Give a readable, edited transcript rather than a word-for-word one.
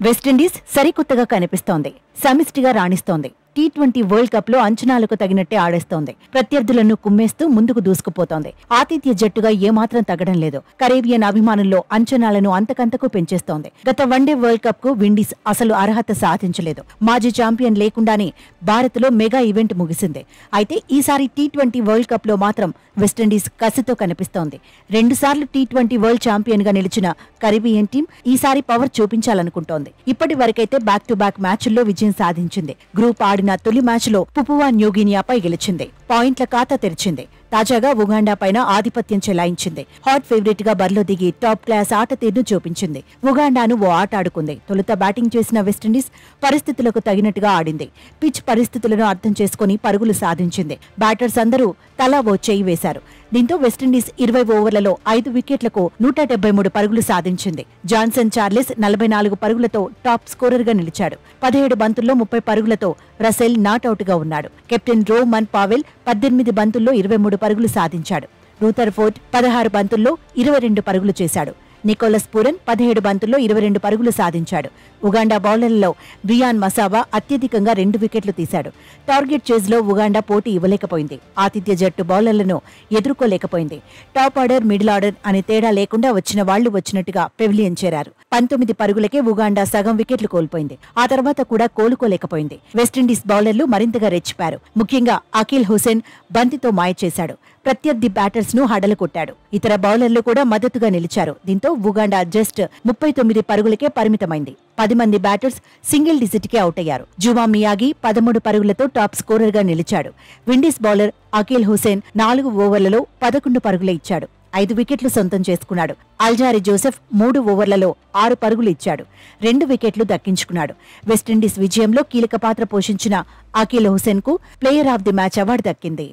West Indies సరికొత్తగా కనిపిస్తోంది. సమిష్టిగా రాణిస్తోంది. టీ20 వరల్డ్ కప్ లో అంచనాలకు తగినట్టే ఆడేస్తోంది. ప్రత్యర్థులను కుమ్మేస్తూ ముందుకు దూసుకుపోతోంది. ఆతిథ్య జట్టుగా ఏమాత్రం తగ్గడం లేదు. కరేబియన్ అభిమానుల్లో అంచనాలను అంతకంతకు పెంచేస్తోంది. గత వన్డే వరల్డ్ కప్ కు విండీస్ అసలు అర్హత సాధించలేదు. మాజీ ఛాంపియన్ లేకుండానే భారత్ లో మెగా ఈవెంట్ ముగిసింది. అయితే ఈసారి టీ20 వరల్డ్ కప్ లో మాత్రం వెస్టిండీస్ కసితో కనిపిస్తోంది. 2 సార్లు టీ20 వరల్డ్ ఛాంపియన్ గా నిలిచిన కరేబియన్ టీం ఈసారి పవర్ చూపించాలనుకుంటోంది. ఇప్పటి వరకైతే బ్యాక్ టు బ్యాక్ మ్యాచ్ల్లో విజయం సాధించింది. గ్రూప్ ఆడిన తొలి మ్యాచ్లో పుపువా న్యూగినియాపై గెలిచింది. పాయింట్ల ఖాతా తెరిచింది. తాజాగా ఉగాండా పైన ఆధిపత్యం చెలాయించింది. హాట్ ఫేవరెట్ గా బరిలో దిగి టాప్ క్లాస్ ఆట తీరును చూపించింది. ఉగాండాను ఓ ఆట ఆడుకుంది. తొలుత బ్యాటింగ్ చేసిన వెస్టిండీస్ పరిస్థితులకు తగినట్టుగా ఆడింది. పిచ్ పరిస్థితులను అర్థం చేసుకుని పరుగులు సాధించింది. బ్యాటర్స్ అందరూ తలా ఓ చేయి వేశారు. దీంతో వెస్టిండీస్ 20 ఓవర్లలో 5 వికెట్లకు 173 పరుగులు సాధించింది. జాన్సన్ చార్లెస్ 44 పరుగులతో టాప్ స్కోరర్ గా నిలిచాడు. 17 బంతుల్లో 30 పరుగులతో రసెల్ నాట్అవుట్ గా ఉన్నాడు. కెప్టెన్ రోమన్ పావెల్ 18 బంతుల్లో 23 పరుగులు సాధించాడు. రూథర్ఫోర్డ్ 16 బంతుల్లో 22 పరుగులు చేశాడు. నికోలస్ పూరన్ 17 బంతుల్లో 22 పరుగులు సాధించాడు. ఉగాండా బౌలర్లలో బ్రియాన్ మసావా అత్యధికంగా 2 వికెట్లు తీశాడు. టార్గెట్ చేజ్లో ఉగాండా పోటీ ఇవ్వలేకపోయింది. ఆతిథ్య జట్టు బౌలర్లను ఎదుర్కోలేకపోయింది. టాప్ ఆర్డర్, మిడిల్ ఆర్డర్ అనే తేడా లేకుండా వచ్చిన వాళ్లు వచ్చినట్టుగా పెవిలియన్ చేరారు. 19 పరుగులకే ఉగాండా సగం వికెట్లు కోల్పోయింది. ఆ తర్వాత కూడా కోలుకోలేకపోయింది. వెస్టిండీస్ బౌలర్లు మరింతగా రెచ్చిపారు. ముఖ్యంగా అఖిల్ హుసేన్ బంతితో మాయ చేశాడు. ప్రత్యర్థి బ్యాటర్స్ ను హడలు కొట్టాడు. ఇతర బౌలర్లు కూడా మద్దతుగా నిలిచారు. దీంతో ఉగాండా జస్ట్ 39 పరుగులకే పరిమితమైంది. 10 మంది బ్యాటర్స్ సింగిల్ డిజిట్ కే అవుట్ అయ్యారు. జువా మియాగి 13 పరుగులతో టాప్ స్కోరర్ గా నిలిచాడు. విండీస్ బౌలర్ అఖిల్ హుసేన్ 4 ఓవర్లలో 11 పరుగులే ఇచ్చాడు. 5 వికెట్లు సొంతం చేసుకున్నాడు. అల్జారి జోసెఫ్ 3 ఓవర్లలో 6 పరుగులు ఇచ్చాడు. 2 వికెట్లు దక్కించుకున్నాడు. వెస్టిండీస్ విజయంలో కీలక పాత్ర పోషించిన అఖిల్ హుసేన్ కు player of the match award దక్కింది.